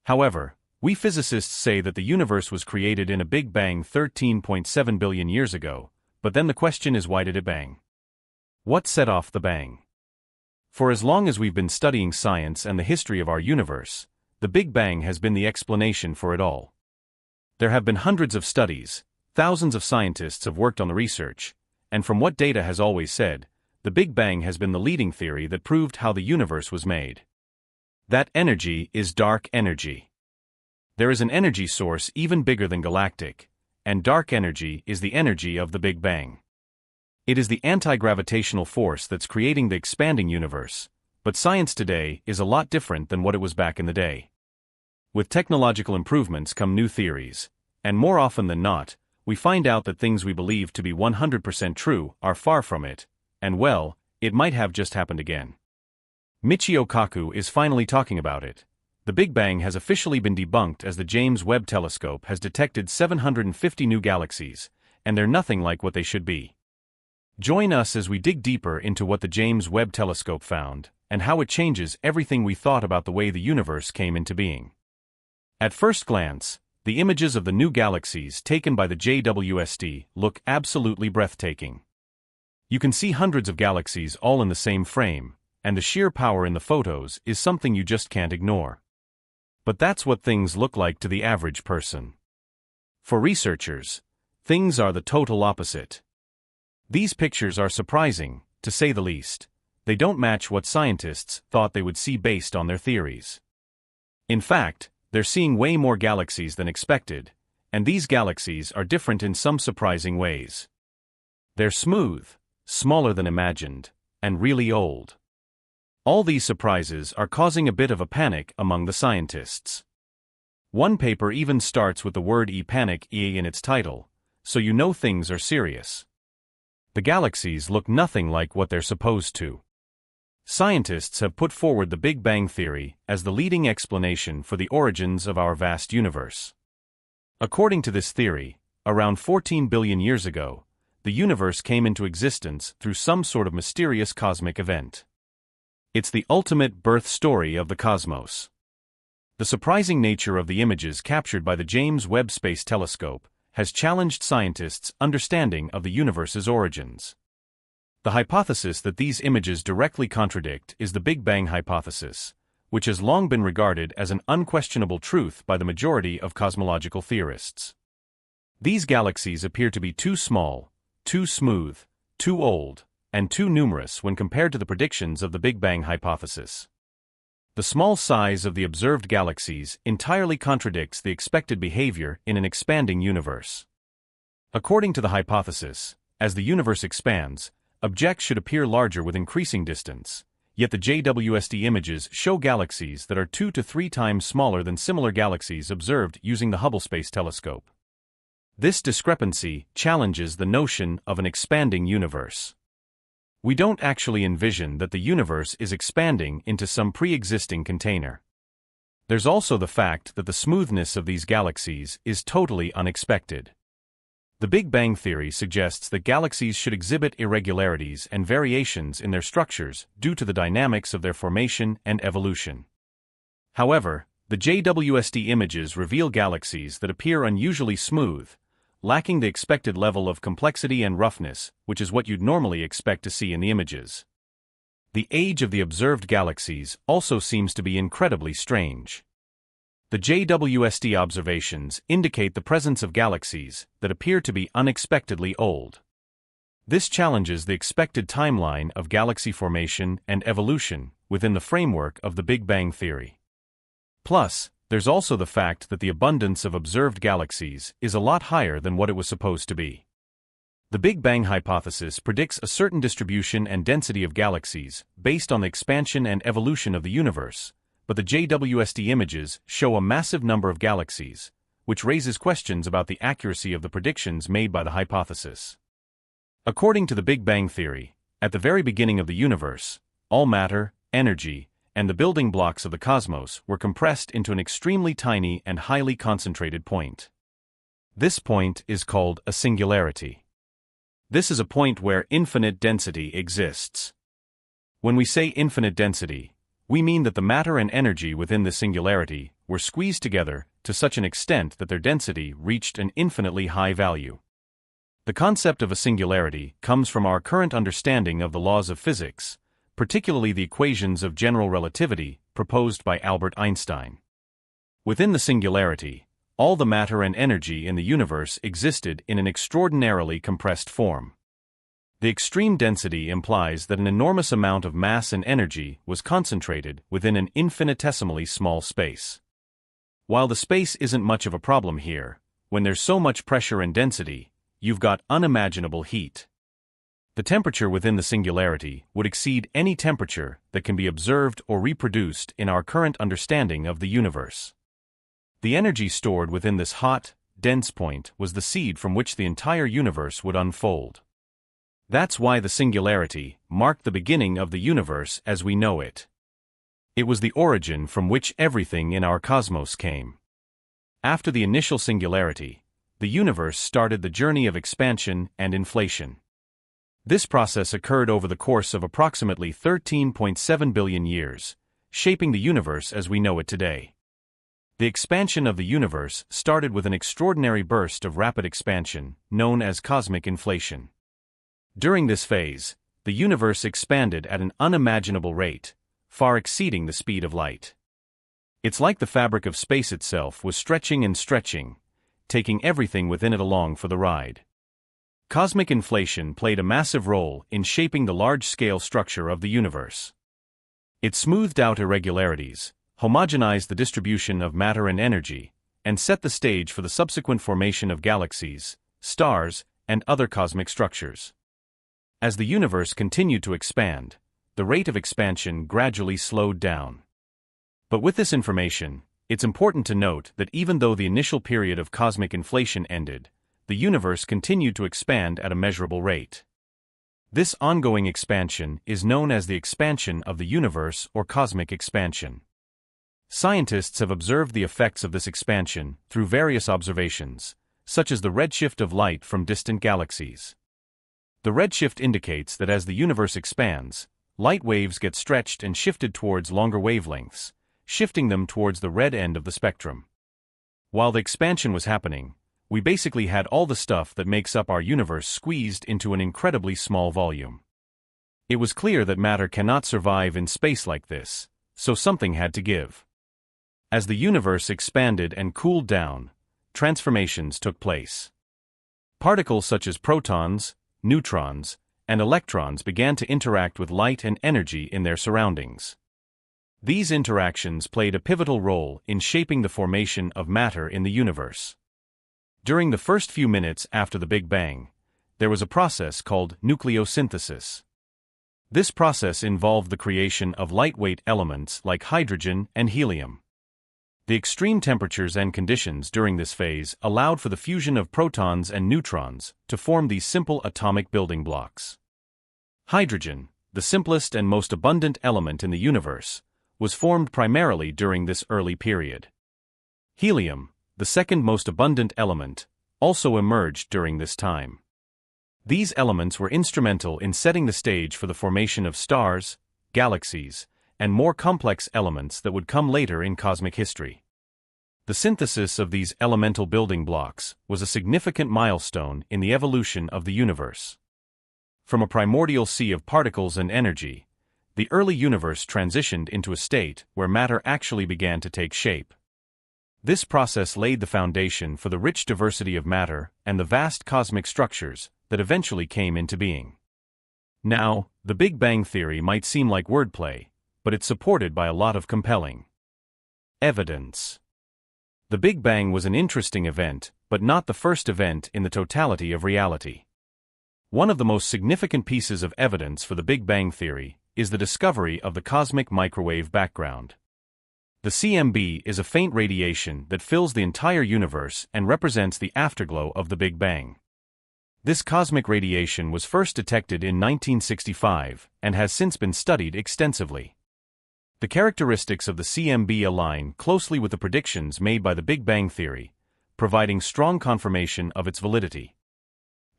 However, we physicists say that the universe was created in a Big Bang 13.7 billion years ago, but then the question is, why did it bang? What set off the bang? For as long as we've been studying science and the history of our universe, the Big Bang has been the explanation for it all. There have been hundreds of studies, thousands of scientists have worked on the research, and from what data has always said, the Big Bang has been the leading theory that proved how the universe was made. That energy is dark energy. There is an energy source even bigger than galactic, and dark energy is the energy of the Big Bang. It is the anti-gravitational force that's creating the expanding universe, but science today is a lot different than what it was back in the day. With technological improvements come new theories, and more often than not, we find out that things we believe to be 100% true are far from it, and well, it might have just happened again. Michio Kaku is finally talking about it. The Big Bang has officially been debunked as the James Webb telescope has detected 750 new galaxies, and they're nothing like what they should be. Join us as we dig deeper into what the James Webb telescope found, and how it changes everything we thought about the way the universe came into being. At first glance, the images of the new galaxies taken by the JWST look absolutely breathtaking. You can see hundreds of galaxies all in the same frame, and the sheer power in the photos is something you just can't ignore. But that's what things look like to the average person. For researchers, things are the total opposite. These pictures are surprising, to say the least. They don't match what scientists thought they would see based on their theories. In fact, they're seeing way more galaxies than expected, and these galaxies are different in some surprising ways. They're smooth, smaller than imagined, and really old. All these surprises are causing a bit of a panic among the scientists. One paper even starts with the word panic in its title, so you know things are serious. The galaxies look nothing like what they're supposed to. Scientists have put forward the Big Bang theory as the leading explanation for the origins of our vast universe. According to this theory, around 14 billion years ago, the universe came into existence through some sort of mysterious cosmic event. It's the ultimate birth story of the cosmos. The surprising nature of the images captured by the James Webb Space Telescope has challenged scientists' understanding of the universe's origins. The hypothesis that these images directly contradict is the Big Bang hypothesis, which has long been regarded as an unquestionable truth by the majority of cosmological theorists. These galaxies appear to be too small, too smooth, too old, and too numerous when compared to the predictions of the Big Bang hypothesis. The small size of the observed galaxies entirely contradicts the expected behavior in an expanding universe. According to the hypothesis, as the universe expands, objects should appear larger with increasing distance, yet the JWST images show galaxies that are 2 to 3 times smaller than similar galaxies observed using the Hubble Space Telescope. This discrepancy challenges the notion of an expanding universe. We don't actually envision that the universe is expanding into some pre-existing container. There's also the fact that the smoothness of these galaxies is totally unexpected. The Big Bang theory suggests that galaxies should exhibit irregularities and variations in their structures due to the dynamics of their formation and evolution. However, the JWST images reveal galaxies that appear unusually smooth, lacking the expected level of complexity and roughness, which is what you'd normally expect to see in the images. The age of the observed galaxies also seems to be incredibly strange. The JWST observations indicate the presence of galaxies that appear to be unexpectedly old. This challenges the expected timeline of galaxy formation and evolution within the framework of the Big Bang theory. Plus, there's also the fact that the abundance of observed galaxies is a lot higher than what it was supposed to be. The Big Bang hypothesis predicts a certain distribution and density of galaxies based on the expansion and evolution of the universe, but the JWST images show a massive number of galaxies, which raises questions about the accuracy of the predictions made by the hypothesis. According to the Big Bang theory, at the very beginning of the universe, all matter, energy, and the building blocks of the cosmos were compressed into an extremely tiny and highly concentrated point. This point is called a singularity. This is a point where infinite density exists. When we say infinite density, we mean that the matter and energy within the singularity were squeezed together to such an extent that their density reached an infinitely high value. The concept of a singularity comes from our current understanding of the laws of physics, particularly the equations of general relativity proposed by Albert Einstein. Within the singularity, all the matter and energy in the universe existed in an extraordinarily compressed form. The extreme density implies that an enormous amount of mass and energy was concentrated within an infinitesimally small space. While the space isn't much of a problem here, when there's so much pressure and density, you've got unimaginable heat. The temperature within the singularity would exceed any temperature that can be observed or reproduced in our current understanding of the universe. The energy stored within this hot, dense point was the seed from which the entire universe would unfold. That's why the singularity marked the beginning of the universe as we know it. It was the origin from which everything in our cosmos came. After the initial singularity, the universe started the journey of expansion and inflation. This process occurred over the course of approximately 13.7 billion years, shaping the universe as we know it today. The expansion of the universe started with an extraordinary burst of rapid expansion, known as cosmic inflation. During this phase, the universe expanded at an unimaginable rate, far exceeding the speed of light. It's like the fabric of space itself was stretching and stretching, taking everything within it along for the ride. Cosmic inflation played a massive role in shaping the large-scale structure of the universe. It smoothed out irregularities, homogenized the distribution of matter and energy, and set the stage for the subsequent formation of galaxies, stars, and other cosmic structures. As the universe continued to expand, the rate of expansion gradually slowed down. But with this information, it's important to note that even though the initial period of cosmic inflation ended, the universe continued to expand at a measurable rate. This ongoing expansion is known as the expansion of the universe or cosmic expansion. Scientists have observed the effects of this expansion through various observations, such as the redshift of light from distant galaxies. The redshift indicates that as the universe expands, light waves get stretched and shifted towards longer wavelengths, shifting them towards the red end of the spectrum. While the expansion was happening, we basically had all the stuff that makes up our universe squeezed into an incredibly small volume. It was clear that matter cannot survive in space like this, so something had to give. As the universe expanded and cooled down, transformations took place. Particles such as protons, neutrons, and electrons began to interact with light and energy in their surroundings. These interactions played a pivotal role in shaping the formation of matter in the universe. During the first few minutes after the Big Bang, there was a process called nucleosynthesis. This process involved the creation of lightweight elements like hydrogen and helium. The extreme temperatures and conditions during this phase allowed for the fusion of protons and neutrons to form these simple atomic building blocks. Hydrogen, the simplest and most abundant element in the universe, was formed primarily during this early period. Helium, the second most abundant element, also emerged during this time. These elements were instrumental in setting the stage for the formation of stars, galaxies, and more complex elements that would come later in cosmic history. The synthesis of these elemental building blocks was a significant milestone in the evolution of the universe. From a primordial sea of particles and energy, the early universe transitioned into a state where matter actually began to take shape. This process laid the foundation for the rich diversity of matter and the vast cosmic structures that eventually came into being. Now, the Big Bang theory might seem like wordplay, but it's supported by a lot of compelling evidence. The Big Bang was an interesting event, but not the first event in the totality of reality. One of the most significant pieces of evidence for the Big Bang theory is the discovery of the cosmic microwave background. The CMB is a faint radiation that fills the entire universe and represents the afterglow of the Big Bang. This cosmic radiation was first detected in 1965 and has since been studied extensively. The characteristics of the CMB align closely with the predictions made by the Big Bang theory, providing strong confirmation of its validity.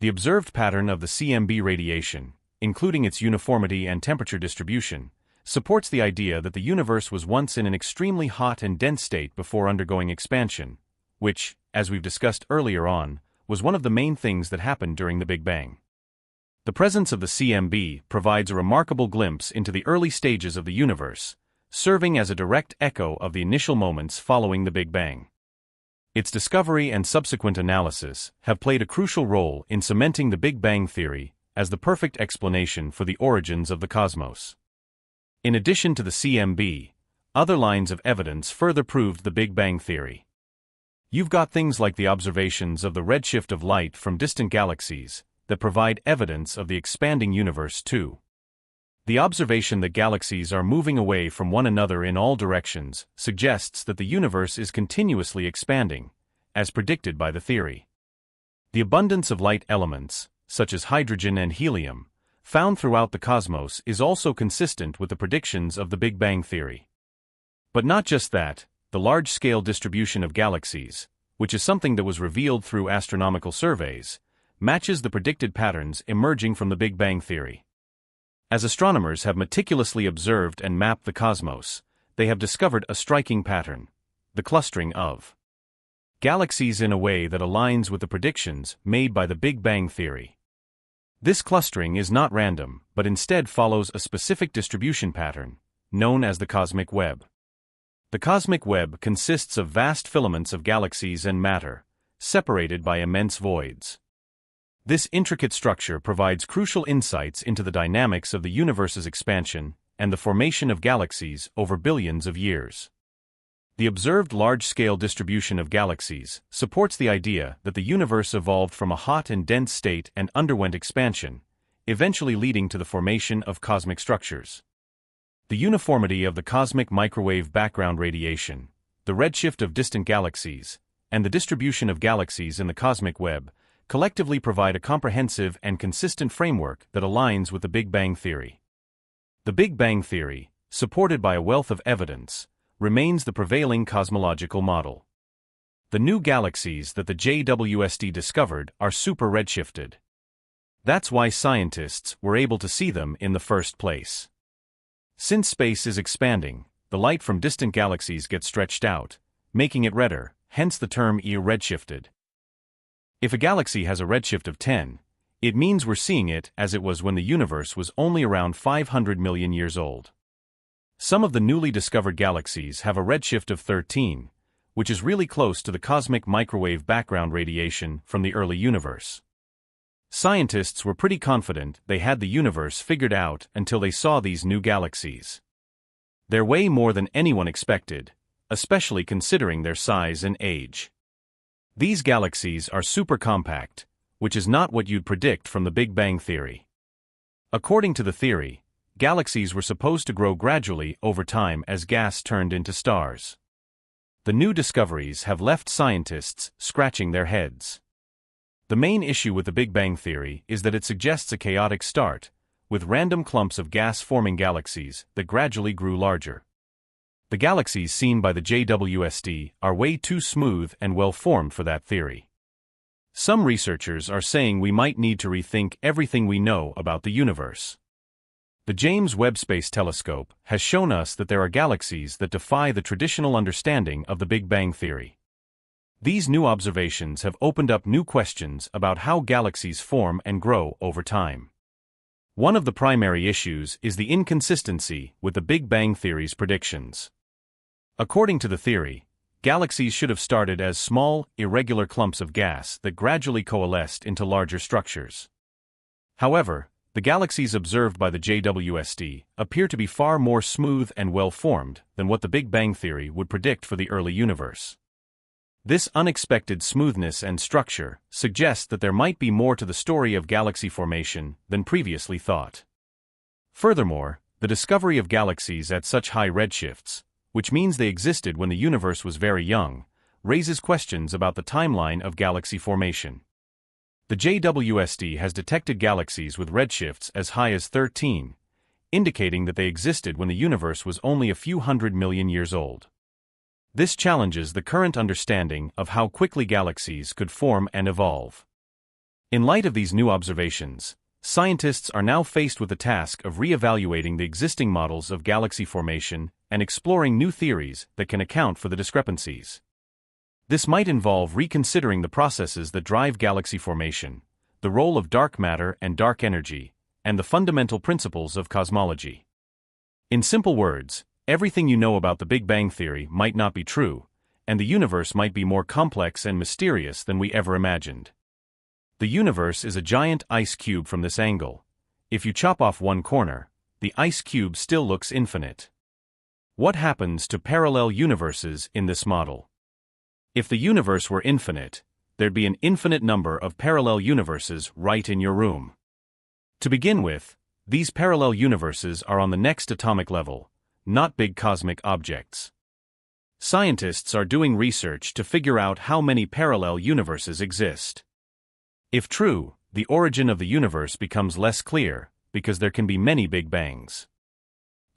The observed pattern of the CMB radiation, including its uniformity and temperature distribution, supports the idea that the universe was once in an extremely hot and dense state before undergoing expansion, which, as we've discussed earlier on, was one of the main things that happened during the Big Bang. The presence of the CMB provides a remarkable glimpse into the early stages of the universe, serving as a direct echo of the initial moments following the Big Bang. Its discovery and subsequent analysis have played a crucial role in cementing the Big Bang theory as the perfect explanation for the origins of the cosmos. In addition to the CMB, other lines of evidence further proved the Big Bang theory. You've got things like the observations of the redshift of light from distant galaxies that provide evidence of the expanding universe too. The observation that galaxies are moving away from one another in all directions suggests that the universe is continuously expanding, as predicted by the theory. The abundance of light elements, such as hydrogen and helium, found throughout the cosmos is also consistent with the predictions of the Big Bang theory. But not just that, the large-scale distribution of galaxies, which is something that was revealed through astronomical surveys, matches the predicted patterns emerging from the Big Bang theory. As astronomers have meticulously observed and mapped the cosmos, they have discovered a striking pattern: the clustering of galaxies in a way that aligns with the predictions made by the Big Bang theory. This clustering is not random, but instead follows a specific distribution pattern, known as the cosmic web. The cosmic web consists of vast filaments of galaxies and matter, separated by immense voids. This intricate structure provides crucial insights into the dynamics of the universe's expansion and the formation of galaxies over billions of years. The observed large-scale distribution of galaxies supports the idea that the universe evolved from a hot and dense state and underwent expansion, eventually leading to the formation of cosmic structures. The uniformity of the cosmic microwave background radiation, the redshift of distant galaxies, and the distribution of galaxies in the cosmic web collectively provide a comprehensive and consistent framework that aligns with the Big Bang theory. The Big Bang theory, supported by a wealth of evidence, remains the prevailing cosmological model. The new galaxies that the JWST discovered are super redshifted. That's why scientists were able to see them in the first place. Since space is expanding, the light from distant galaxies gets stretched out, making it redder, hence the term redshifted. If a galaxy has a redshift of 10, it means we're seeing it as it was when the universe was only around 500 million years old. Some of the newly discovered galaxies have a redshift of 13, which is really close to the cosmic microwave background radiation from the early universe. Scientists were pretty confident they had the universe figured out until they saw these new galaxies. They're way more than anyone expected, especially considering their size and age. These galaxies are super compact, which is not what you'd predict from the Big Bang theory. According to the theory, galaxies were supposed to grow gradually over time as gas turned into stars. The new discoveries have left scientists scratching their heads. The main issue with the Big Bang theory is that it suggests a chaotic start, with random clumps of gas-forming galaxies that gradually grew larger. The galaxies seen by the JWST are way too smooth and well-formed for that theory. Some researchers are saying we might need to rethink everything we know about the universe. The James Webb Space Telescope has shown us that there are galaxies that defy the traditional understanding of the Big Bang theory. These new observations have opened up new questions about how galaxies form and grow over time. One of the primary issues is the inconsistency with the Big Bang theory's predictions. According to the theory, galaxies should have started as small, irregular clumps of gas that gradually coalesced into larger structures. However, the galaxies observed by the JWST appear to be far more smooth and well-formed than what the Big Bang theory would predict for the early universe. This unexpected smoothness and structure suggests that there might be more to the story of galaxy formation than previously thought. Furthermore, the discovery of galaxies at such high redshifts, which means they existed when the universe was very young, raises questions about the timeline of galaxy formation. The JWST has detected galaxies with redshifts as high as 13, indicating that they existed when the universe was only a few 100 million years old. This challenges the current understanding of how quickly galaxies could form and evolve. In light of these new observations, Scientists are now faced with the task of re-evaluating the existing models of galaxy formation and exploring new theories that can account for the discrepancies. This might involve reconsidering the processes that drive galaxy formation, the role of dark matter and dark energy, and the fundamental principles of cosmology. In simple words, everything you know about the Big Bang Theory might not be true, and the universe might be more complex and mysterious than we ever imagined. The universe is a giant ice cube from this angle. If you chop off one corner, the ice cube still looks infinite. What happens to parallel universes in this model? If the universe were infinite, there'd be an infinite number of parallel universes right in your room. To begin with, these parallel universes are on the next atomic level, not big cosmic objects. Scientists are doing research to figure out how many parallel universes exist. If true, the origin of the universe becomes less clear, because there can be many Big Bangs.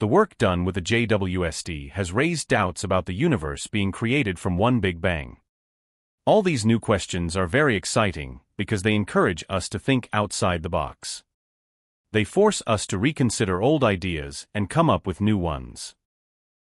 The work done with the JWST has raised doubts about the universe being created from one Big Bang. All these new questions are very exciting because they encourage us to think outside the box. They force us to reconsider old ideas and come up with new ones.